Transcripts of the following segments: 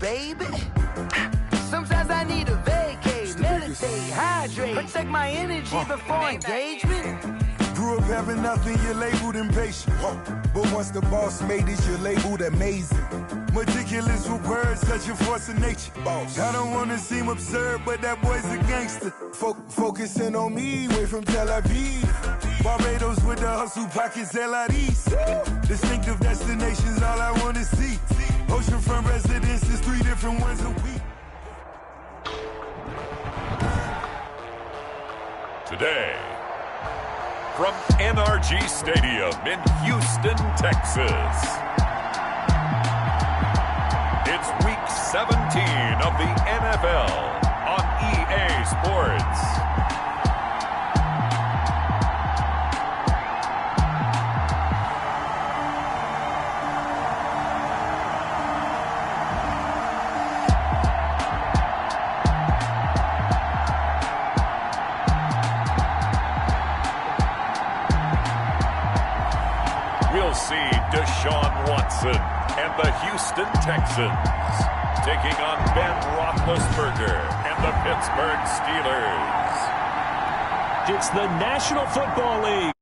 baby. Sometimes I need a vacate, meditate, hydrate, protect my energy before engagement. Grew up having nothing, you're labeled impatient. But once the boss made it, you're labeled amazing. Meticulous with words, such a force of nature. Boss. I don't wanna seem absurd, but that boy's a gangster. Focusing on me, way from Tel Aviv. Barbados with the hustle pockets, LIDs. Distinctive destinations, all I wanna see. Oceanfront residences, 3 different ones a week. Today, from NRG Stadium in Houston, Texas, it's Week 17 of the NFL on EA Sports. We'll see Deshaun Watson and the Houston Texans taking on Ben Roethlisberger and the Pittsburgh Steelers. It's the National Football League.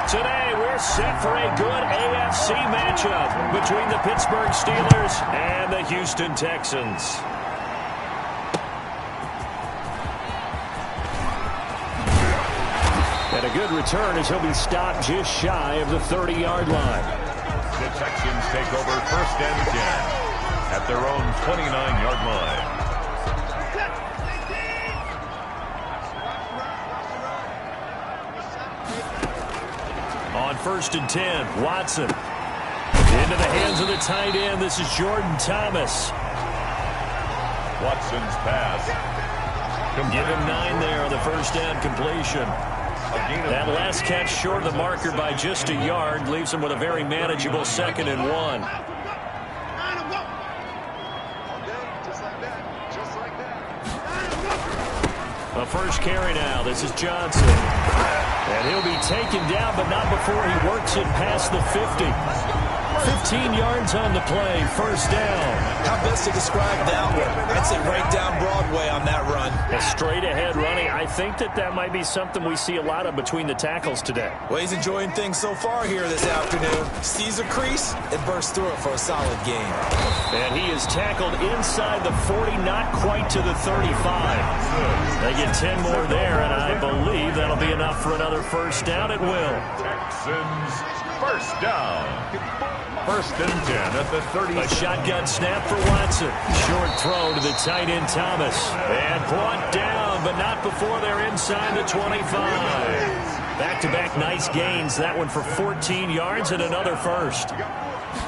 Today, we're set for a good AFC matchup between the Pittsburgh Steelers and the Houston Texans. And a good return as he'll be stopped just shy of the 30-yard line. The Texans take over 1st and 10 at their own 29-yard line. On 1st and 10, Watson. Into the hands of the tight end. This is Jordan Thomas. Watson's pass. Give him 9 there on the first down completion. That last catch short of the marker by just a yard leaves him with a very manageable 2nd and 1. A first carry now. This is Johnson. And he'll be taken down, but not before he works it past the 50. 15 yards on the play, first down. How best to describe that one? I'd say right down Broadway on that run. A straight ahead running. I think that might be something we see a lot of between the tackles today. Well, he's enjoying things so far here this afternoon. Sees a crease and bursts through it for a solid gain. And he is tackled inside the 40, not quite to the 35. They get 10 more there, and I believe that'll be enough for another first down. It will. Texans first down. 1st and 10 at the 30. A shotgun snap for Watson. Short throw to the tight end Thomas. And brought down, but not before they're inside the 25. Back-to-back nice gains. That one for 14 yards and another first.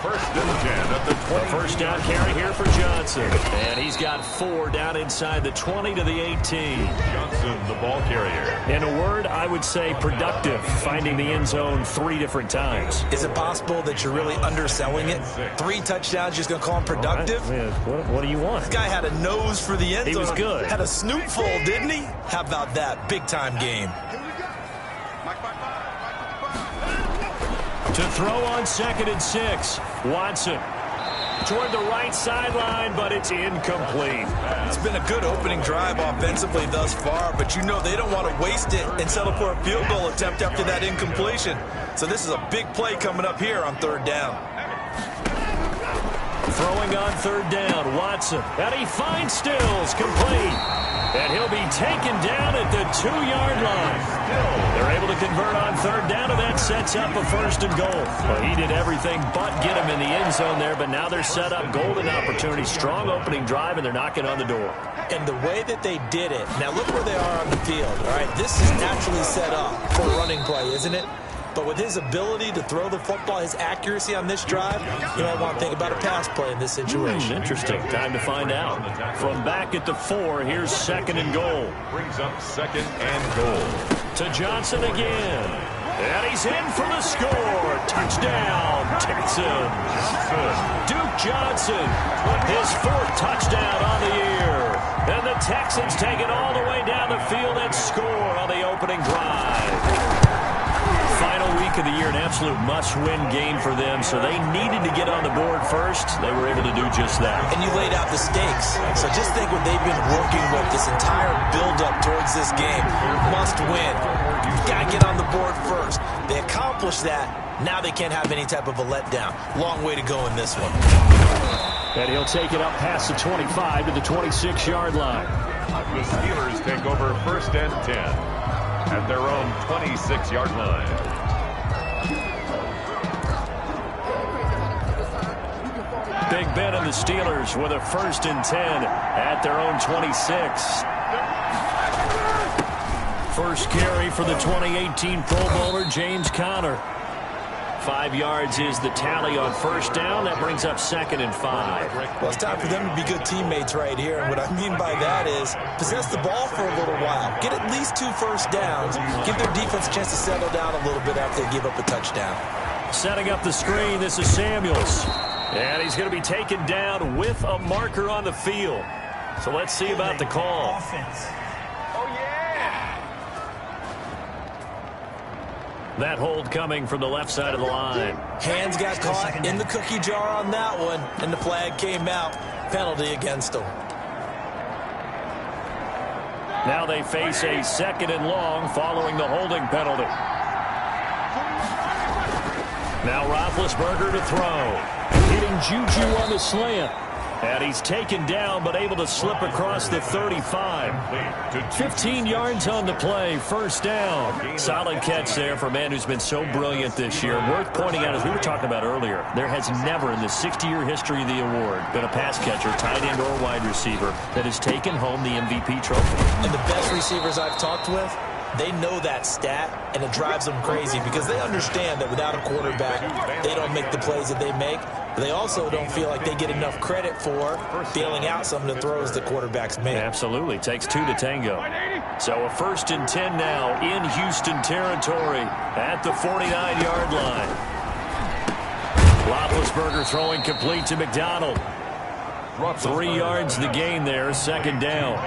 1st and 10 at the 20. First down carry here for Johnson. And he's got 4 down inside the 20 to the 18. Johnson, the ball carrier. In a word, I would say productive, finding the end zone 3 different times. Is it possible that you're really underselling it? 3 touchdowns, just going to call him productive? Right. What do you want? This guy had a nose for the end zone. He was good. Had a snoot full, didn't he? How about that? Big-time game. To throw on 2nd and 6. Watson toward the right sideline, but it's incomplete. It's been a good opening drive offensively thus far, but you know they don't want to waste it and settle for a field goal attempt after that incompletion. So this is a big play coming up here on 3rd down. Throwing on 3rd down, Watson. And he finds Stills, complete. And he'll be taken down at the 2-yard line. They're able to convert on 3rd down, and that sets up a 1st and goal. Well, he did everything but get him in the end zone there, but now they're set up. Golden opportunity, strong opening drive, and they're knocking on the door. And the way that they did it, now look where they are on the field. All right, this is naturally set up for a running play, isn't it? But with his ability to throw the football, his accuracy on this drive, you might want to think about a pass play in this situation. Interesting. Time to find out. From back at the 4, here's 2nd and goal. Brings up 2nd and goal. To Johnson again. And he's in for the score. Touchdown, Texans. Duke Johnson, his 4th touchdown on the year. And the Texans take it all the way down the field and score on the opening drive. Final week week of the year, an absolute must-win game for them, so they needed to get on the board first. They were able to do just that. And you laid out the stakes. So just think what they've been working with this entire build-up towards this game. Must win. You've got to get on the board first. They accomplished that. Now they can't have any type of a letdown. Long way to go in this one. And he'll take it up past the 25 to the 26-yard line. The Steelers take over 1st and 10 at their own 26-yard line. Big Ben and the Steelers with a 1st and 10 at their own 26. First carry for the 2018 Pro Bowler, James Conner. 5 yards is the tally on 1st down. That brings up 2nd and 5. Well, it's time for them to be good teammates right here. And what I mean by that is possess the ball for a little while. Get at least 2 first downs. Give their defense a chance to settle down a little bit after they give up a touchdown. Setting up the screen, this is Samuels. And he's going to be taken down with a marker on the field. So let's see about the call. That hold coming from the left side of the line. Hands got caught in the cookie jar on that one, and the flag came out. Penalty against them. Now they face a 2nd and long following the holding penalty. Now Roethlisberger to throw. Hitting Juju on the slant. And he's taken down, but able to slip across the 35. 15 yards on the play, 1st down. Solid catch there for a man who's been so brilliant this year. Worth pointing out, as we were talking about earlier, there has never in the 60-year history of the award been a pass catcher, tight end or wide receiver, that has taken home the MVP trophy. And the best receivers I've talked with, they know that stat, and it drives them crazy because they understand that without a quarterback, they don't make the plays that they make. But they also don't feel like they get enough credit for bailing out some of the throws the quarterbacks make. Absolutely. Takes 2 to tango. So a 1st and 10 now in Houston territory at the 49-yard line. Roethlisberger throwing complete to McDonald. 3 yards the gain there, 2nd down.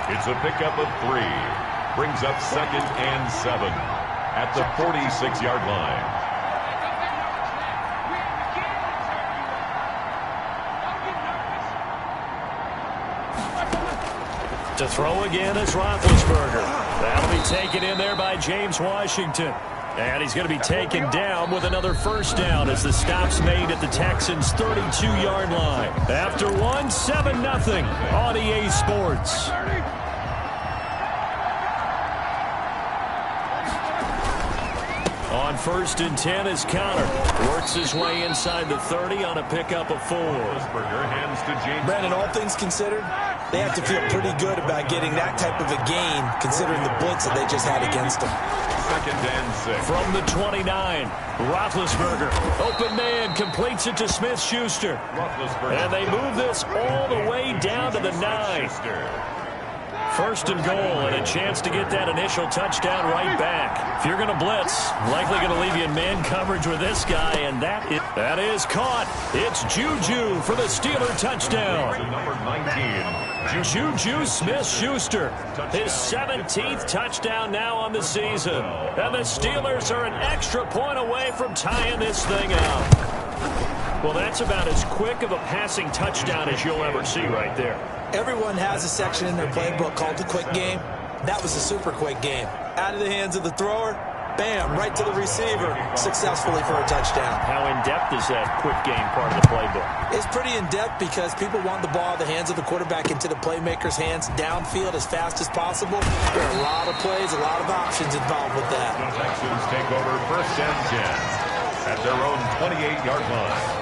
It's a pickup of 3. Brings up 2nd and 7 at the 46-yard line. To throw again is Roethlisberger. That'll be taken in there by James Washington. And he's going to be taken down with another 1st down as the stop's made at the Texans' 32-yard line. After one, 7-0 on EA Sports. On 1st and 10 is Conner. Works his way inside the 30 on a pickup of 4. Hands to James. Brandon, all things considered, they have to feel pretty good about getting that type of a gain considering the blitz that they just had against them. 2nd and 6. From the 29, Roethlisberger. Open man, completes it to Smith-Schuster. And they move this all the way down to the 9. 1st and goal, and a chance to get that initial touchdown right back. If you're going to blitz, likely going to leave you in man coverage with this guy, and that is caught. It's Juju for the Steeler touchdown. Number 19. Juju Smith-Schuster, his 17th touchdown now on the season. And the Steelers are an extra point away from tying this thing up. Well, that's about as quick of a passing touchdown as you'll ever see right there. Everyone has a section in their playbook called the quick game. That was a super quick game. Out of the hands of the thrower, bam, right to the receiver, successfully for a touchdown. How in-depth is that quick game part of the playbook? It's pretty in-depth because people want the ball out of the hands of the quarterback into the playmaker's hands downfield as fast as possible. There are a lot of plays, a lot of options involved with that. The Texans take over 1st and 10 at their own 28-yard line.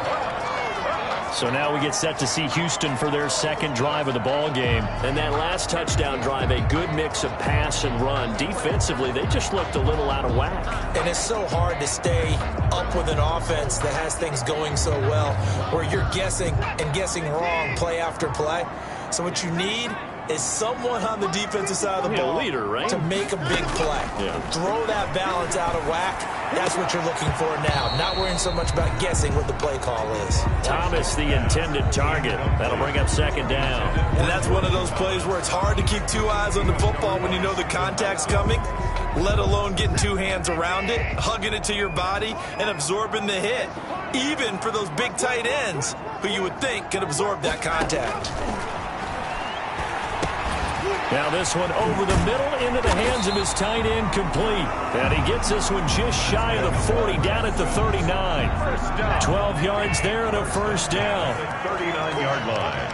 So now we get set to see Houston for their 2nd drive of the ball game. And that last touchdown drive, a good mix of pass and run. Defensively, they just looked a little out of whack. And it's so hard to stay up with an offense that has things going so well, where you're guessing and guessing wrong play after play. So what you need is someone on the defensive side of the ball leader, right? to make a big play. Yeah. Throw that balance out of whack. That's what you're looking for now. Not worrying so much about guessing what the play call is. Thomas, the intended target. That'll bring up second down. And that's one of those plays where it's hard to keep two eyes on the football when you know the contact's coming, let alone getting two hands around it, hugging it to your body, and absorbing the hit. Even for those big tight ends who you would think could absorb that contact. Now this one over the middle into the hands of his tight end, complete. And he gets this one just shy of the 40, down at the 39. 12 yards there and a first down. 39-yard line.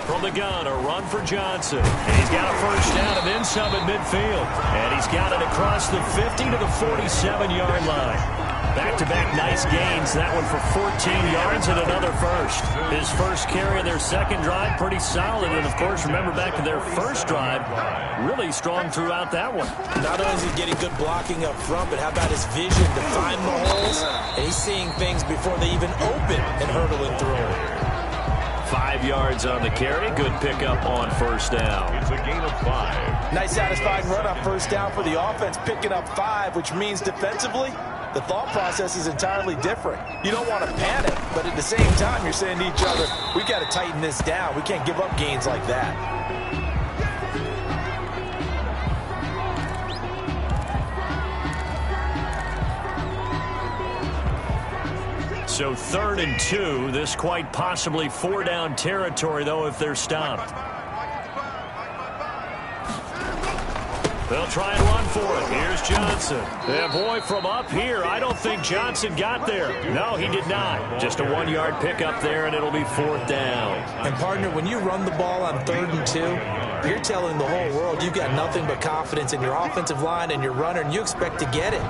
From the gun, a run for Johnson. And he's got a first down and then some at midfield. And he's got it across the 50 to the 47-yard line. Back-to-back nice gains. That one for 14 yards and another first. His first carry of their second drive, pretty solid. And, of course, remember back to their first drive, really strong throughout that one. Not only is he getting good blocking up front, but how about his vision to find the holes? And he's seeing things before they even open and hurdling through them. 5 yards on the carry. Good pickup on first down. It's a gain of 5. Nice satisfying run on first down for the offense, picking up 5, which means defensively, the thought process is entirely different. You don't want to panic, but at the same time, you're saying to each other, we got to tighten this down. We can't give up gains like that. So 3rd and 2. This quite possibly 4-down territory, though, if they're stopped. They'll try and run for it. Here's Johnson. Yeah, boy, from up here, I don't think Johnson got there. No, he did not. Just a 1-yard pickup there, and it'll be 4th down. And, partner, when you run the ball on 3rd and 2, you're telling the whole world you've got nothing but confidence in your offensive line and your runner, and you expect to get it.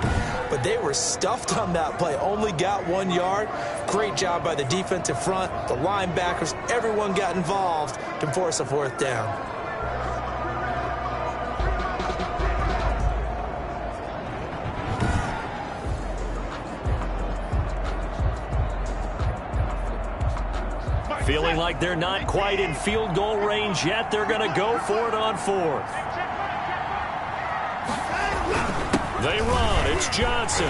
But they were stuffed on that play, only got 1 yard. Great job by the defensive front, the linebackers, everyone got involved to force a 4th down. Feeling like they're not quite in field goal range yet. They're going to go for it on 4th. They run. It's Johnson.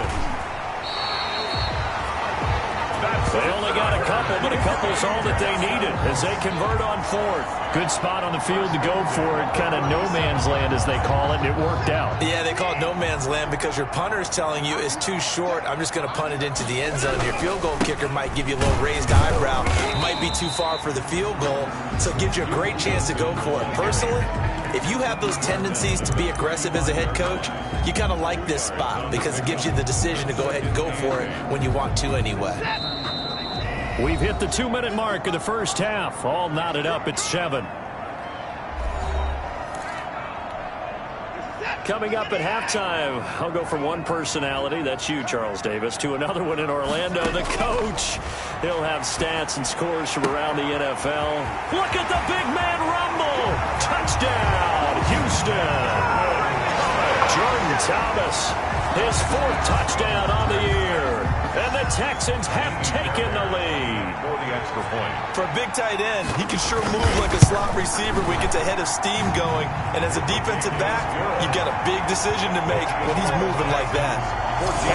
They only got a couple, but a couple's all that they needed as they convert on 4th. Good spot on the field to go for it. Kind of no man's land, as they call it, and it worked out. Yeah, they call it no man's land because your punter is telling you it's too short. I'm just going to punt it into the end zone. Your field goal kicker might give you a little raised eyebrow. Might be too far for the field goal, so it gives you a great chance to go for it. Personally, if you have those tendencies to be aggressive as a head coach, you kind of like this spot because it gives you the decision to go ahead and go for it when you want to anyway. We've hit the 2-minute mark of the first half. All knotted up at 7. Coming up at halftime, I'll go from one personality, that's you, Charles Davis, to another one in Orlando, the coach. He'll have stats and scores from around the NFL. Look at the big man rumble. Touchdown, Houston. Jordan Thomas, his 4th touchdown on the year. And the Texans have taken the lead. For the extra point. For a big tight end, he can sure move like a slot receiver when he gets a head of steam going. And as a defensive back, you've got a big decision to make when he's moving like that.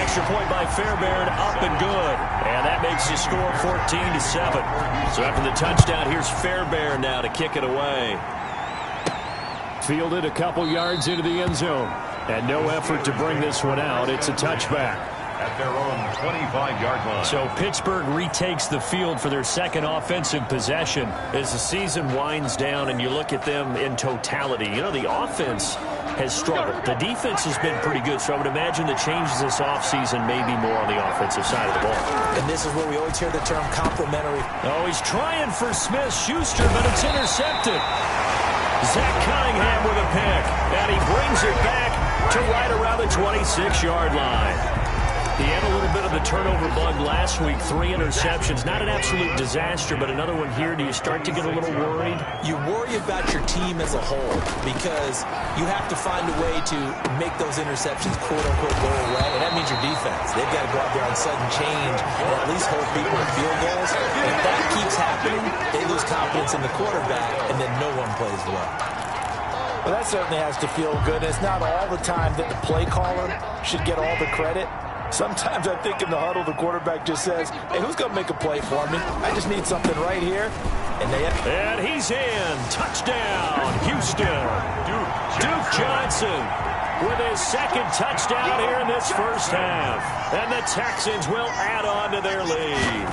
Extra point by Fairbairn, up and good. And that makes the score 14-7. So after the touchdown, here's Fairbairn now to kick it away. Fielded a couple yards into the end zone. And no effort to bring this one out. It's a touchback. At their own 25-yard line. So Pittsburgh retakes the field for their second offensive possession as the season winds down and you look at them in totality. You know, the offense has struggled. The defense has been pretty good, so I would imagine the changes this offseason may be more on the offensive side of the ball. And this is where we always hear the term complimentary. Oh, he's trying for Smith-Schuster, but it's intercepted. Zach Cunningham with a pick, and he brings it back to right around the 26-yard line. He had a little bit of the turnover bug last week, 3 interceptions. Not an absolute disaster, but another one here. Do you start to get a little worried? You worry about your team as a whole because you have to find a way to make those interceptions, quote-unquote, go away, and that means your defense. defense. They've got to go out there on sudden change and at least hold people to field goals. If that keeps happening, they lose confidence in the quarterback, and then no one plays well. Well, that certainly has to feel good. It's not all the time that the play caller should get all the credit. Sometimes I think in the huddle, the quarterback just says, hey, who's going to make a play for me? I just need something right here. And he's in. Touchdown, Houston. Duke Johnson with his second touchdown here in this first half. And the Texans will add on to their lead.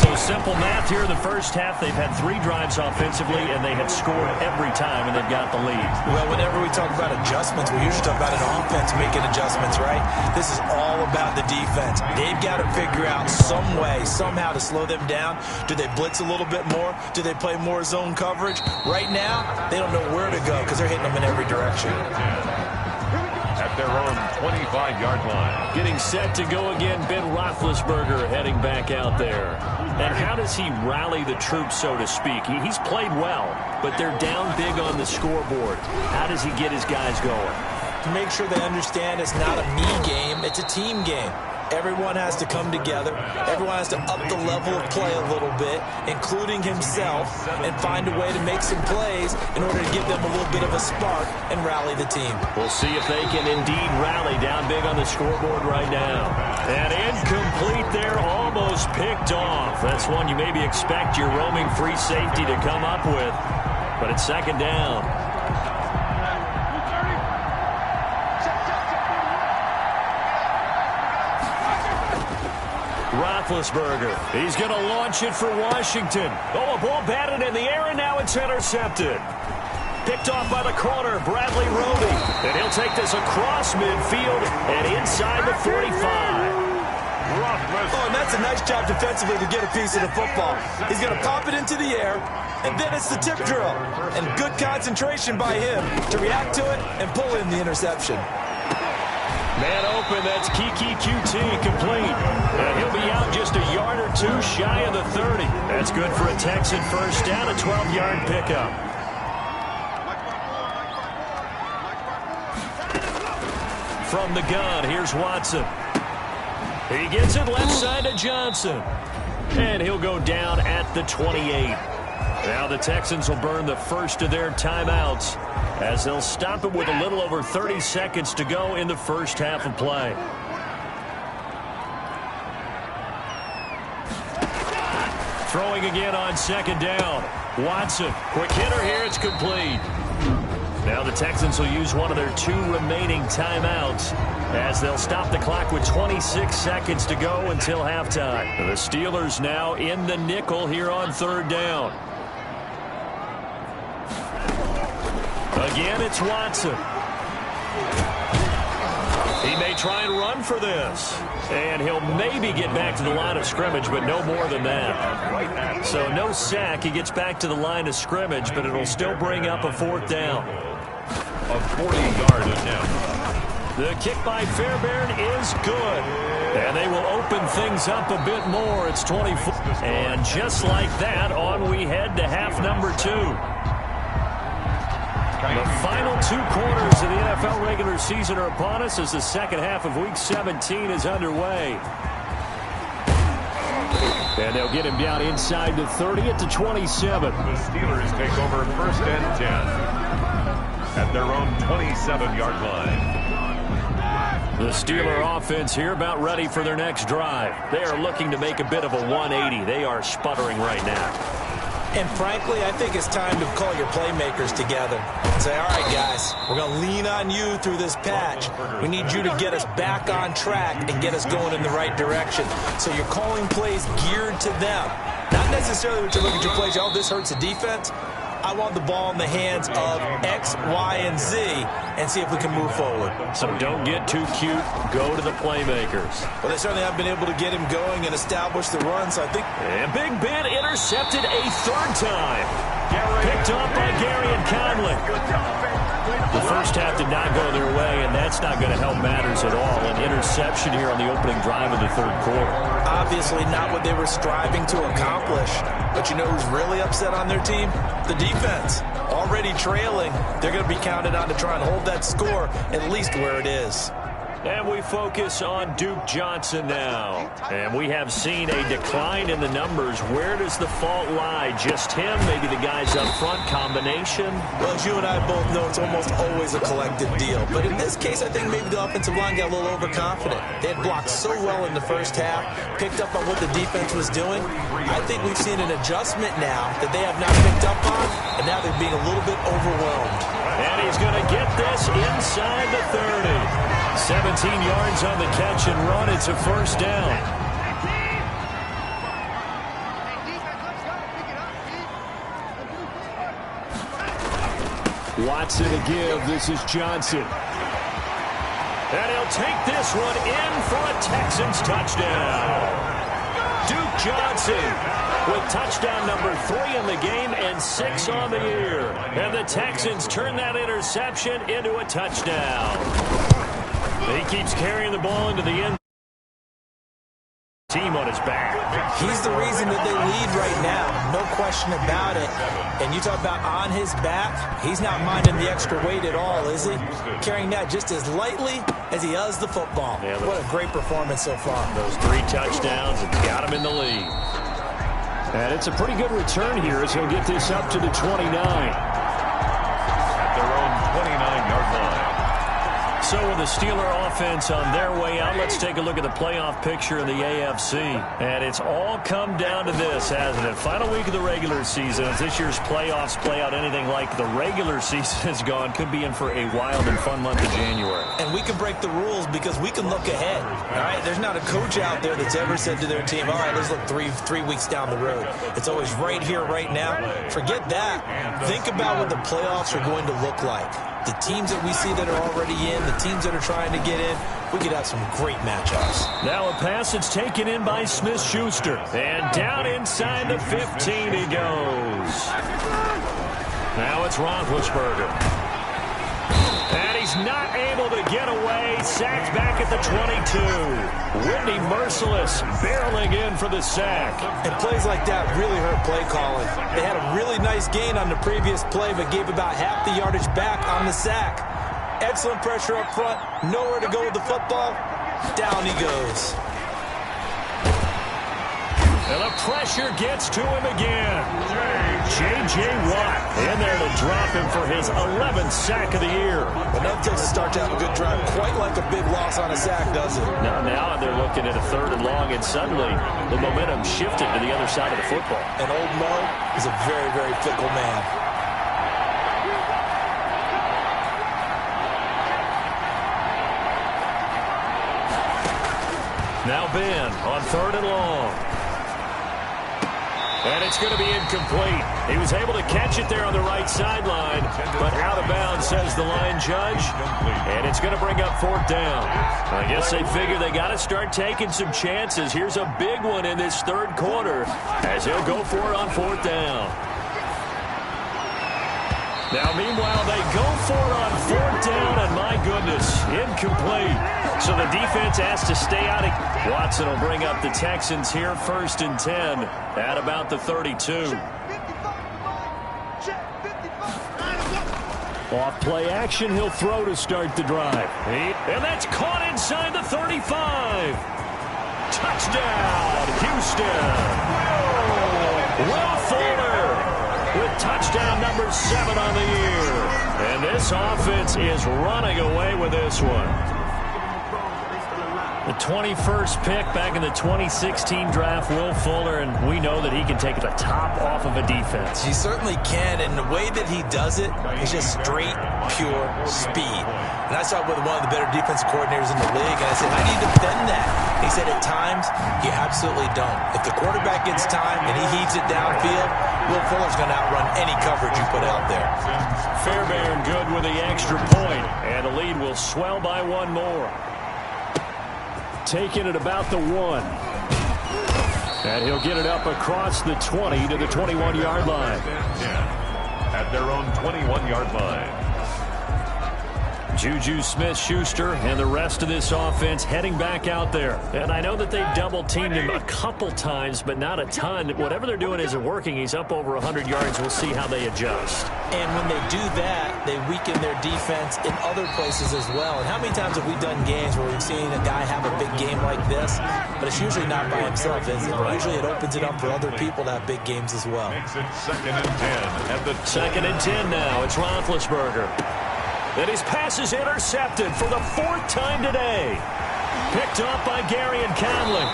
So simple math here in the first half. They've had 3 drives offensively, and they have scored every time, and they've got the lead. Well, whenever we talk about adjustments, we usually talk about an offense making adjustments, right? This is all about the defense. They've got to figure out some way, somehow to slow them down. Do they blitz a little bit more? Do they play more zone coverage? Right now, they don't know where to go because they're hitting them in every direction. At their own 25-yard line. Getting set to go again, Ben Roethlisberger heading back out there. And how does he rally the troops, so to speak? He's played well, but they're down big on the scoreboard. How does he get his guys going? To make sure they understand it's not a me game, it's a team game. Everyone has to come together. Everyone has to up the level of play a little bit, including himself, and find a way to make some plays in order to give them a little bit of a spark and rally the team. We'll see if they can indeed rally down big on the scoreboard right now. And incomplete there, almost picked off. That's one you maybe expect your roaming free safety to come up with. But it's second down. Roethlisberger, he's going to launch it for Washington. Oh, a ball batted in the air, and now it's intercepted. Picked off by the corner, Bradley Roby. And he'll take this across midfield and inside the 45. Oh, and that's a nice job defensively to get a piece of the football. He's going to pop it into the air, and then it's the tip drill. And good concentration by him to react to it and pull in the interception. Man open, that's Kiki QT complete. And he'll be out just a yard or two shy of the 30. That's good for a Texan first down, a 12-yard pickup. From the gun, here's Watson. He gets it left side to Johnson. And he'll go down at the 28. Now the Texans will burn the first of their timeouts as they'll stop it with a little over 30 seconds to go in the first half of play. Throwing again on second down. Watson, quick hitter here, it's complete. Now the Texans will use one of their 2 remaining timeouts as they'll stop the clock with 26 seconds to go until halftime. The Steelers now in the nickel here on third down. Again, it's Watson. He may try and run for this. And he'll maybe get back to the line of scrimmage, but no more than that. So no sack. He gets back to the line of scrimmage, but it'll still bring up a fourth down. A 40-yard attempt. The kick by Fairbairn is good. And they will open things up a bit more. It's 24. And just like that, on we head to half number 2. The final 2 quarters of the NFL regular season are upon us as the second half of Week 17 is underway. And they'll get him down inside the 30 at the 27. The Steelers take over first and 10 at their own 27-yard line. The Steeler offense here about ready for their next drive. They are looking to make a bit of a 180. They are sputtering right now. And frankly, I think it's time to call your playmakers together and say, all right, guys, we're going to lean on you through this patch. We need you to get us back on track and get us going in the right direction. So you're calling plays geared to them. Not necessarily what you look at your plays, oh, this hurts the defense. I want the ball in the hands of X, Y, and Z and see if we can move forward. So don't get too cute. Go to the playmakers. Well, they certainly have been able to get him going and establish the run, so I think... And Big Ben intercepted a third time. Picked up by Gary and Conley. The first half did not go their way, and that's not going to help matters at all. An interception here on the opening drive of the third quarter. Obviously not what they were striving to accomplish. But you know who's really upset on their team? The defense. Already trailing. They're going to be counted on to try and hold that score at least where it is. And we focus on Duke Johnson now. And we have seen a decline in the numbers. Where does the fault lie? Just him? Maybe the guys up front? Combination? Well, as you and I both know, it's almost always a collective deal. But in this case, I think maybe the offensive line got a little overconfident. They had blocked so well in the first half, picked up on what the defense was doing. I think we've seen an adjustment now that they have not picked up on, and now they're being a little bit overwhelmed. And he's going to get this inside the 30. 17 yards on the catch and run. It's a first down. Watson to give. This is Johnson. And he'll take this one in for a Texans touchdown. Duke Johnson with touchdown number 3 in the game and 6 on the year. And the Texans turn that interception into a touchdown. He keeps carrying the ball into the end. Team on his back. He's the reason that they lead right now. No question about it. And you talk about on his back, he's not minding the extra weight at all, is he? Carrying that just as lightly as he does the football. Yeah, what a great performance so far. Those 3 touchdowns have got him in the lead. And it's a pretty good return here as he'll get this up to the 29. At their own 29-yard line. So with the Steeler offense on their way out, let's take a look at the playoff picture in the AFC. And it's all come down to this, hasn't it? Final week of the regular season. As this year's playoffs play out anything like the regular season has gone, could be in for a wild and fun month of January. And we can break the rules because we can look ahead. All right, there's not a coach out there that's ever said to their team, all right, let's look three weeks down the road. It's always right here, right now. Forget that. Think about what the playoffs are going to look like. The teams that we see that are already in, the teams that are trying to get in, we could have some great matchups. Now a pass that's taken in by Smith-Schuster. And down inside the 15 he goes. Now it's Roethlisberger. And he's not able to get away. Sacked back at the 22. Whitney Merciless barreling in for the sack. And plays like that really hurt play calling. They had a really nice gain on the previous play, but gave about half the yardage back on the sack. Excellent pressure up front. Nowhere to go with the football. Down he goes. And the pressure gets to him again. J.J. Watt in there to drop him for his 11th sack of the year. But that takes a start to have a good drive. Quite like a big loss on a sack, doesn't it? Now they're looking at a 3rd and long, and suddenly the momentum shifted to the other side of the football. And old Mo is a very, very fickle man. Now Ben on 3rd and long. And it's going to be incomplete. He was able to catch it there on the right sideline, but out of bounds, says the line judge. And it's going to bring up 4th down. I guess they figure they got to start taking some chances. Here's a big one in this 3rd quarter as he'll go for it on 4th down. Now, meanwhile, they go for it on 4th down, and my goodness, incomplete. So the defense has to stay out of. Watson will bring up the Texans here, 1st and 10 at about the 32. Off play action, he'll throw to start the drive. And that's caught inside the 35. Touchdown, Houston. Will Fuller with touchdown number 7 on the year. And this offense is running away with this one. The 21st pick back in the 2016 draft, Will Fuller, and we know that he can take the top off of a defense. He certainly can, and the way that he does it is just straight, pure speed. And I saw it with one of the better defense coordinators in the league, and I said, how do you defend that? He said, at times, you absolutely don't. If the quarterback gets time and he heaves it downfield, Will Fuller's going to outrun any coverage you put out there. Fairbairn good with the extra point, and the lead will swell by 1 more. Taking it about the 1. And he'll get it up across the 20 to the 21-yard line. At their own 21-yard line. Juju Smith-Schuster and the rest of this offense heading back out there. And I know that they've double-teamed him a couple times, but not a ton. Whatever they're doing isn't working. He's up over 100 yards. We'll see how they adjust. And when they do that, they weaken their defense in other places as well. And how many times have we done games where we've seen a guy have a big game like this? But it's usually not by himself, is it? Usually it opens it up for other people to have big games as well. Makes it 2nd and 10 at the 2nd and 10 now. It's Roethlisberger. And his pass is intercepted for the 4th time today. Picked up by Gary and Conley.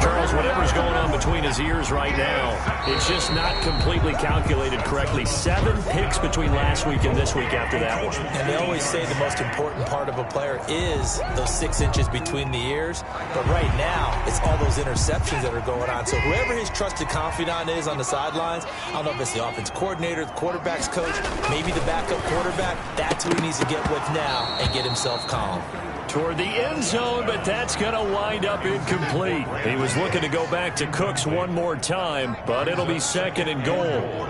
Charles, whatever's going on between his ears right now, it's just not completely calculated correctly. 7 picks between last week and this week after that one. And they always say the most important part of a player is those 6 inches between the ears. But right now, it's all those interceptions that are going on. So whoever his trusted confidant is on the sidelines, I don't know if it's the offense coordinator, the quarterback's coach, maybe the backup quarterback, that's who he needs to get with now and get himself calm. Toward the end zone, but that's going to wind up incomplete. He was looking to go back to Cooks one more time, but it'll be 2nd and goal.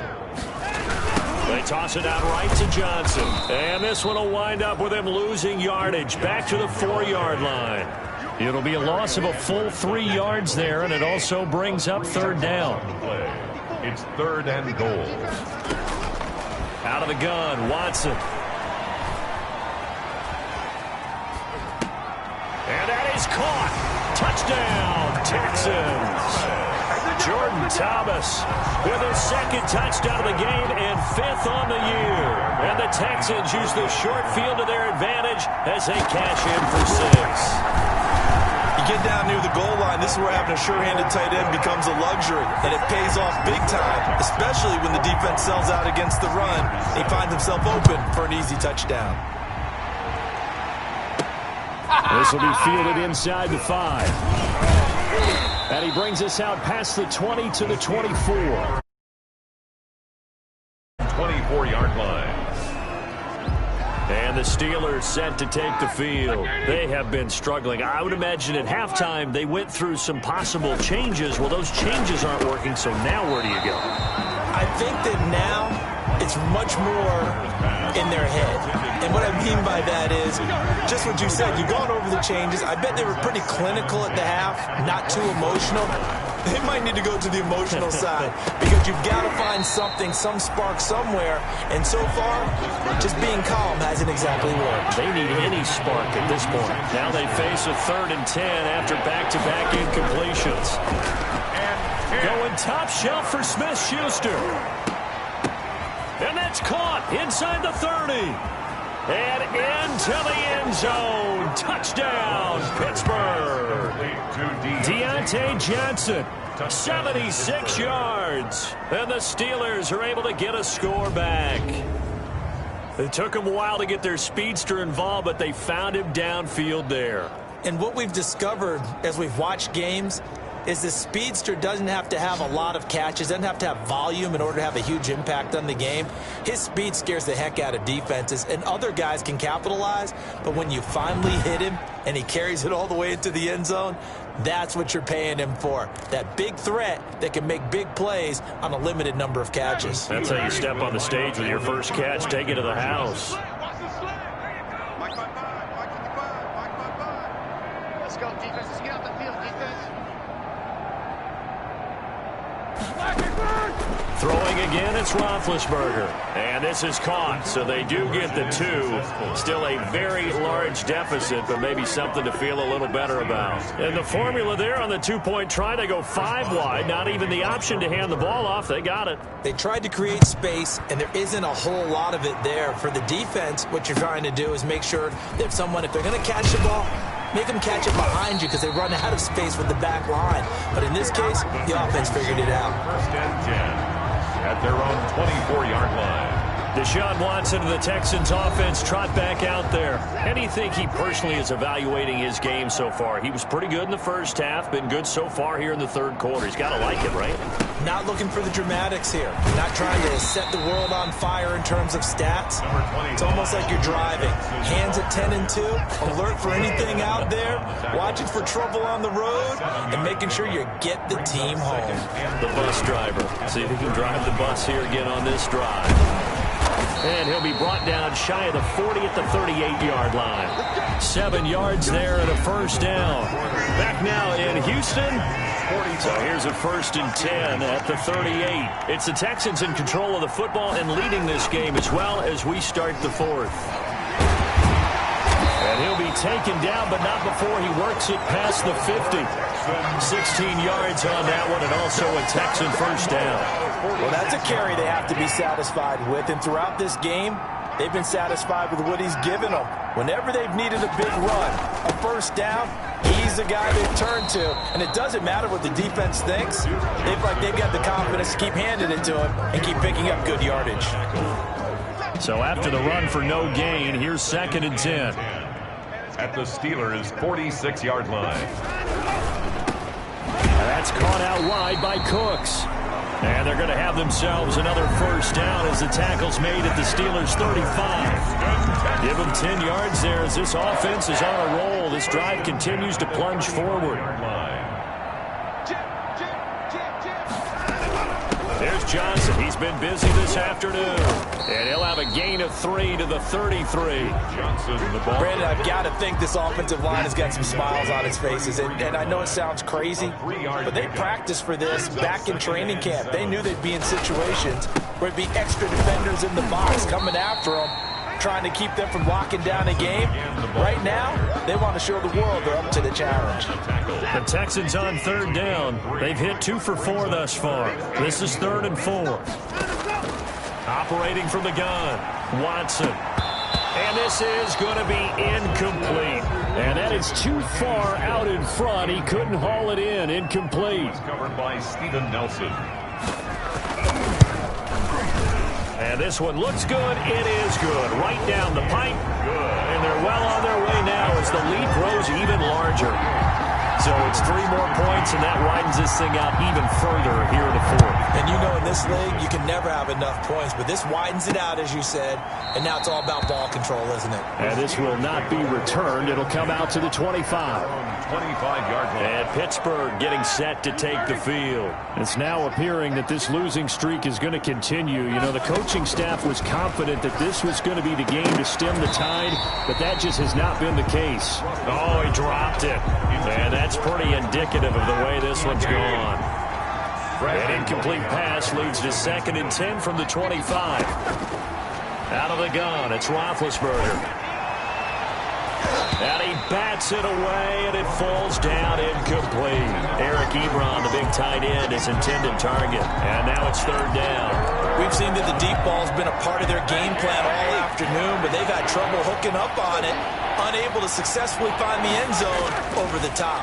They toss it out right to Johnson. And this one will wind up with him losing yardage back to the 4-yard line. It'll be a loss of a full 3 yards there, and it also brings up 3rd down. It's 3rd and goal. Out of the gun, Watson. And that is caught. Touchdown, Texans. Jordan Thomas with his 2nd touchdown of the game and 5th on the year. And the Texans use the short field to their advantage as they cash in for 6. You get down near the goal line, this is where having a sure-handed tight end becomes a luxury, and it pays off big time, especially when the defense sells out against the run. He finds himself open for an easy touchdown. This will be fielded inside the 5. And he brings us out past the 20 to the 24. 24-yard line. And the Steelers set to take the field. They have been struggling. I would imagine at halftime they went through some possible changes. Well, those changes aren't working, so now where do you go? I think that now it's much more in their head. And what I mean by that is just what you said. You've gone over the changes. I bet they were pretty clinical at the half, not too emotional. They might need to go to the emotional side because you've got to find something, some spark somewhere. And so far, just being calm hasn't exactly worked. They need any spark at this point. Now they face a 3rd and 10 after back-to-back incompletions. Going top shelf for Smith-Schuster. And that's caught inside the 30. And into the end zone. Touchdown, Pittsburgh. Deontay Johnson, 76 yards. And the Steelers are able to get a score back. It took them a while to get their speedster involved, but they found him downfield there. And what we've discovered as we've watched games is the speedster doesn't have to have a lot of catches, doesn't have to have volume in order to have a huge impact on the game. His speed scares the heck out of defenses, and other guys can capitalize, but when you finally hit him and he carries it all the way into the end zone, that's what you're paying him for. That big threat that can make big plays on a limited number of catches. That's how you step on the stage with your first catch, take it to the house. Let's go, defense. Let's get out the field, defense. Throwing again, it's Roethlisberger. And this is caught, so they do get the 2. Still a very large deficit, but maybe something to feel a little better about. And the formula there on the 2-point try, they go 5 wide. Not even the option to hand the ball off. They got it. They tried to create space, and there isn't a whole lot of it there. For the defense, what you're trying to do is make sure that if they're going to catch the ball, make them catch it behind you because they run out of space with the back line. But in this case, the offense figured it out. 1st and 10 at their own 24-yard line. Deshaun Watson of the Texans offense trot back out there. How do you think he personally is evaluating his game so far? He was pretty good in the first half, been good so far here in the third quarter. He's got to like it, right? Not looking for the dramatics here. Not trying to set the world on fire in terms of stats. It's almost like you're driving. Hands at 10 and 2, alert for anything out there, watching for trouble on the road, and making sure you get the team home. The bus driver. See if he can drive the bus here again on this drive. And he'll be brought down shy of the 40 at the 38-yard line. 7 yards there and a first down. Back now in Houston. So here's a 1st and 10 at the 38. It's the Texans in control of the football and leading this game as well as we start the 4th. And he'll be taken down, but not before he works it past the 50. 16 yards on that one, and also a Texan first down. Well, that's a carry they have to be satisfied with, and throughout this game, they've been satisfied with what he's given them. Whenever they've needed a big run, a first down, he's the guy they've turned to. And it doesn't matter what the defense thinks. They've got the confidence to keep handing it to him and keep picking up good yardage. So after the run for no gain, here's 2nd and 10. At the Steelers' 46-yard line. That's caught out wide by Cooks. And they're going to have themselves another first down as the tackle's made at the Steelers' 35. Give them 10 yards there as this offense is on a roll. This drive continues to plunge forward. There's Johnson. He's been busy this afternoon. And he'll have a gain of 3 to the 33. Johnson, the ball. Brandon, I've got to think this offensive line has got some smiles on its faces. And I know it sounds crazy, but they practiced for this back in training camp. They knew they'd be in situations where it'd be extra defenders in the box coming after them, trying to keep them from locking down a game. Right now, they want to show the world they're up to the challenge. The Texans on 3rd down. They've hit 2 for 4 thus far. This is 3rd and 4. Operating from the gun, Watson. And this is going to be incomplete. And that is too far out in front. He couldn't haul it in. Incomplete. Covered by Steven Nelson. And this one looks good. It is good. Right down the pipe. Good. And they're well on their way now as the lead grows even larger. So it's 3 more points, and that widens this thing out even further here in the 4th. And you know in this league, you can never have enough points, but this widens it out, as you said, and now it's all about ball control, isn't it? And this will not be returned. It'll come out to the 25. 25-yard line. And Pittsburgh getting set to take the field. It's now appearing that this losing streak is going to continue. You know, the coaching staff was confident that this was going to be the game to stem the tide, but that just has not been the case. Oh, he dropped it. And that's pretty indicative of the way this one's gone. An incomplete pass leads to 2nd and 10 from the 25. Out of the gun, it's Roethlisberger. And he bats it away, and it falls down incomplete. Eric Ebron, the big tight end, is intended target. And now it's 3rd down. We've seen that the deep ball's been a part of their game plan all afternoon, but they've had trouble hooking up on it, unable to successfully find the end zone over the top.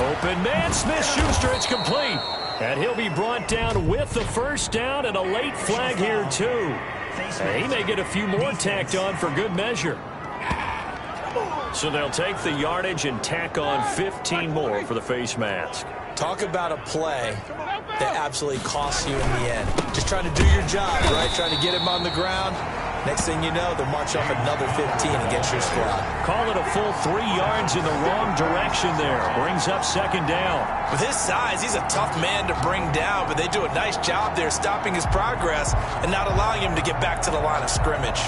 Open man, Smith-Schuster, it's complete. And he'll be brought down with the first down and a late flag here, too. And he may get a few more tacked on for good measure. So they'll take the yardage and tack on 15 more for the face mask. Talk about a play that absolutely costs you in the end. Just trying to do your job, right? Trying to get him on the ground. Next thing you know, they'll march off another 15 against your squad. Call it a full 3 yards in the wrong direction there. Brings up 2nd down. With his size, he's a tough man to bring down, but they do a nice job there stopping his progress and not allowing him to get back to the line of scrimmage.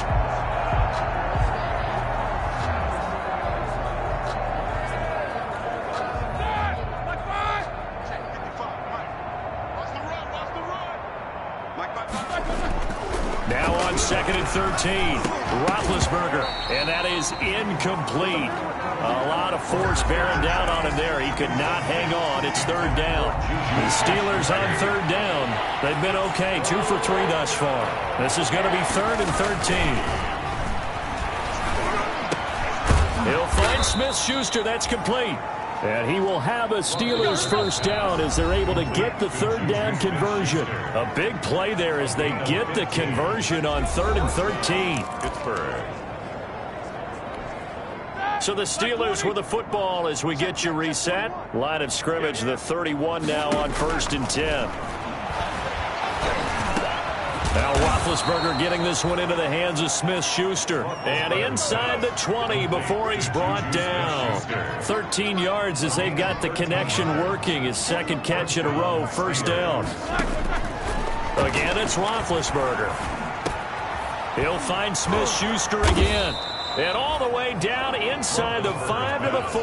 Now on 2nd and 13, Roethlisberger, and that is incomplete. A lot of force bearing down on him there. He could not hang on. It's 3rd down. The Steelers on 3rd down. They've been okay, 2 for 3 thus far. This is going to be 3rd and 13. He'll find Smith-Schuster. That's complete. And he will have a Steelers first down as they're able to get the third down conversion. A big play there as they get the conversion on 3rd and 13. Pittsburgh. So the Steelers with the football as we get you reset. Line of scrimmage, the 31 now on 1st and 10. Now Roethlisberger getting this one into the hands of Smith-Schuster. And inside the 20 before he's brought down. 13 yards as they've got the connection working. His second catch in a row, first down. Again, it's Roethlisberger. He'll find Smith-Schuster again. And all the way down inside the 5 to the 4.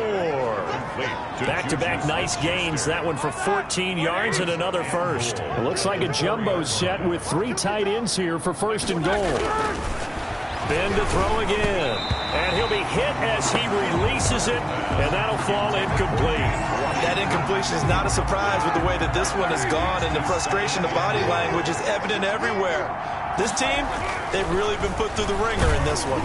Back-to-back nice gains. That one for 14 yards and another first. It looks like a jumbo set with 3 tight ends here for 1st and goal. Ben to throw again. And he'll be hit as he releases it. And that'll fall incomplete. That incompletion is not a surprise with the way that this one has gone. And the frustration, the body language is evident everywhere. This team, they've really been put through the ringer in this one.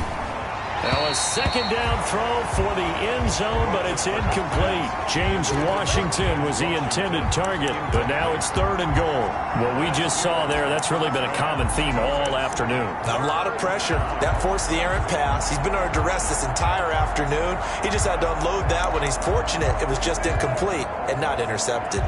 Now a second down throw for the end zone, but it's incomplete. James Washington was the intended target, but now it's 3rd and goal. What we just saw there, that's really been a common theme all afternoon. A lot of pressure. That forced the errant pass. He's been under duress this entire afternoon. He just had to unload that one. He's fortunate it was just incomplete and not intercepted.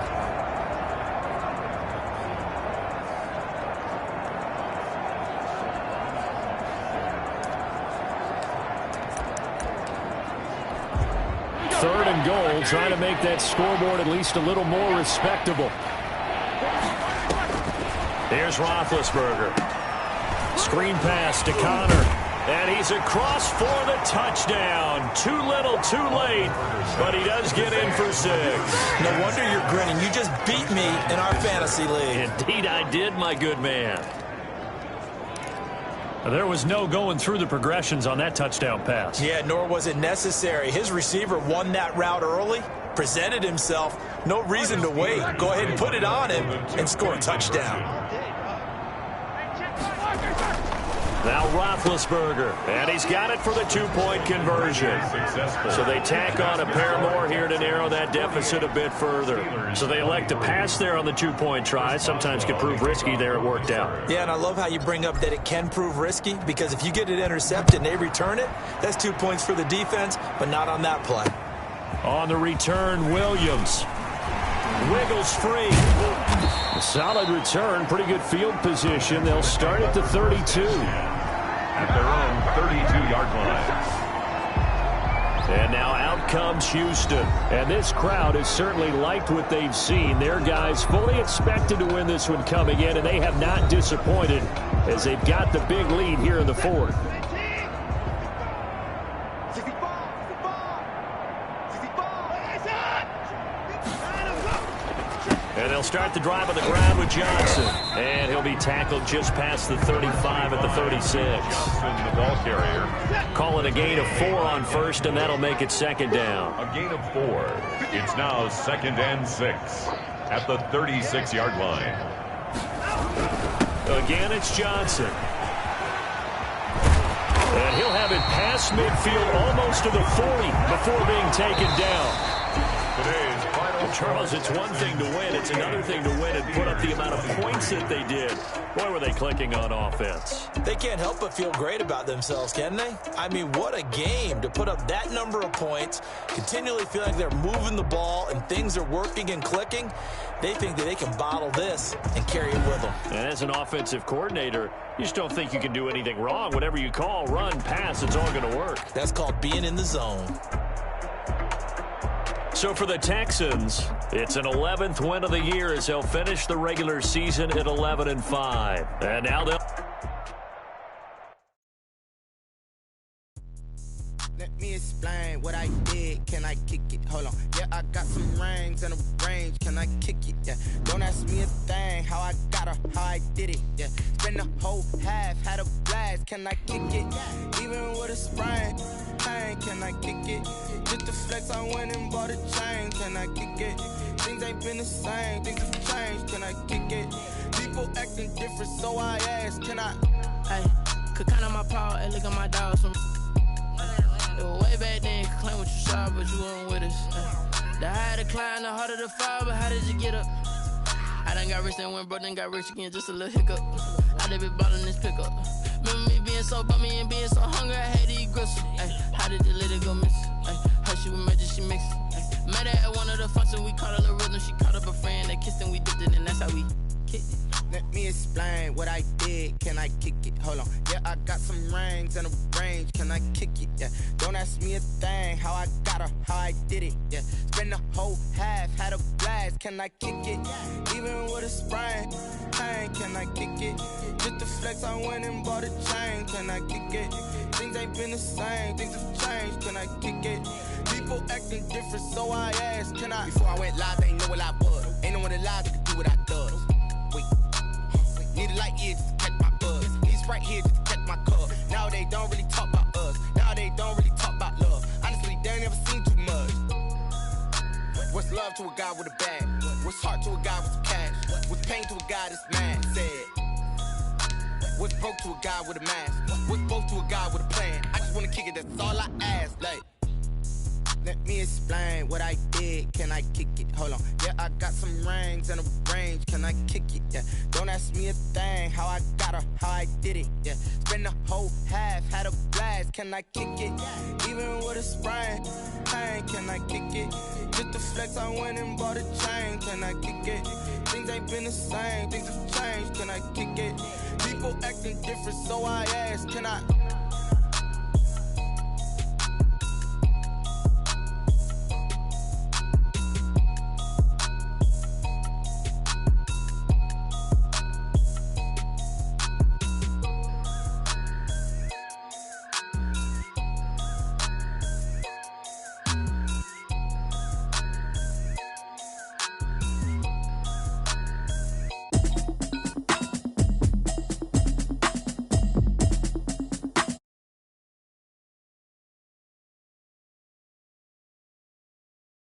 Goal, trying to make that scoreboard at least a little more respectable. Here's Roethlisberger. Screen pass to Connor. And he's across for the touchdown. Too little, too late. But he does get in for 6. No wonder you're grinning. You just beat me in our fantasy league. Indeed I did, my good man. There was no going through the progressions on that touchdown pass. Yeah, nor was it necessary. His receiver won that route early, presented himself. No reason to wait. Go ahead and put it on him and score a touchdown. Now Roethlisberger, and he's got it for the 2-point conversion. So they tack on a pair more here to narrow that deficit a bit further. So they elect to pass there on the 2-point try. Sometimes can prove risky. There it worked out. Yeah, and I love how you bring up that it can prove risky, because if you get it intercepted and they return it, that's 2 points for the defense, but not on that play. On the return, Williams wiggles free. A solid return, pretty good field position. They'll start at the 32. At their own 32-yard line. And now out comes Houston. And this crowd has certainly liked what they've seen. Their guys fully expected to win this one coming in, and they have not disappointed as they've got the big lead here in the 4th. And they'll start the drive on the ground with Johnson. And he'll be tackled just past the 35 at the 36. Johnson, the ball carrier. Call it a gain of 4 on first, and that'll make it 2nd down. A gain of 4. It's now 2nd and 6 at the 36-yard line. Again, it's Johnson. And he'll have it past midfield almost to the 40 before being taken down. Today's final. Charles, it's one thing to win. It's another thing to win and put up the amount of points that they did. Boy, were they clicking on offense. They can't help but feel great about themselves, can they? I mean, what a game to put up that number of points, continually feel like they're moving the ball and things are working and clicking. They think that they can bottle this and carry it with them. And as an offensive coordinator, you just don't think you can do anything wrong. Whatever you call, run, pass, it's all going to work. That's called being in the zone. So for the Texans, it's an 11th win of the year as they'll finish the regular season at 11-5. And now they'll... Let me explain what I did. Can I kick it? Hold on. Yeah, I got some rings and a range. Can I kick it? Yeah. Don't ask me a thing. How I got her, how I did it. Yeah. Spend the whole half, had a blast. Can I kick it? Even with a sprain. Can I kick it? Just to flex, I went and bought a chain. Can I kick it? Things ain't been the same. Things have changed. Can I kick it? People acting different, so I ask. Can I? Hey, could count on my power and look at my dogs from. It was way back then, you could claim what you saw, but you weren't with us. The higher the climb, the harder the fall, but how did you get up? I done got rich and went broke, then got rich again, just a little hiccup. I done been ballin' this pickup. Remember me being so bummy and being so hungry, I had to eat gristle. Ay, how did the lady go miss? Her she was magic, she mixed. Met her at one of the functions, we caught a little rhythm. She caught up a friend, they kissed and we dipped it, and that's how we kicked it. Let me explain what I did. Can I kick it? Hold on. Yeah, I got some rings and a range. Can I kick it? Yeah. Don't ask me a thing. How I got her, how I did it. Yeah. Spend the whole half, had a blast. Can I kick it? Even with a sprain, pain. Can I kick it? Just to flex, I went and bought a chain. Can I kick it? Things ain't been the same. Things have changed. Can I kick it? People acting different, so I asked. Can I? Before I went live, they ain't know what I was. Ain't no one alive that could do what I does. Wait. Need a light year just to catch my buzz. Need Sprite here just to catch my cup. Now they don't really talk about us. Now they don't really talk about love. Honestly, they ain't never seen too much. What's love to a guy with a bag? What's heart to a guy with some cash? What's pain to a guy that's mad? Said. What's broke to a guy with a mask? What's both to a guy with a plan? I just wanna kick it, that's all I ask. Like, let me explain what I did. Can I kick it? Hold on. Yeah, I got some rings and a range. Can I kick it? Yeah. Don't ask me a thing. How I got her, how I did it. Yeah. Spend the whole half, had a blast. Can I kick it? Even with a sprain, pain. Can I kick it? Just to flex, I went and bought a chain. Can I kick it? Things ain't been the same. Things have changed. Can I kick it? People acting different, so I asked. Can I?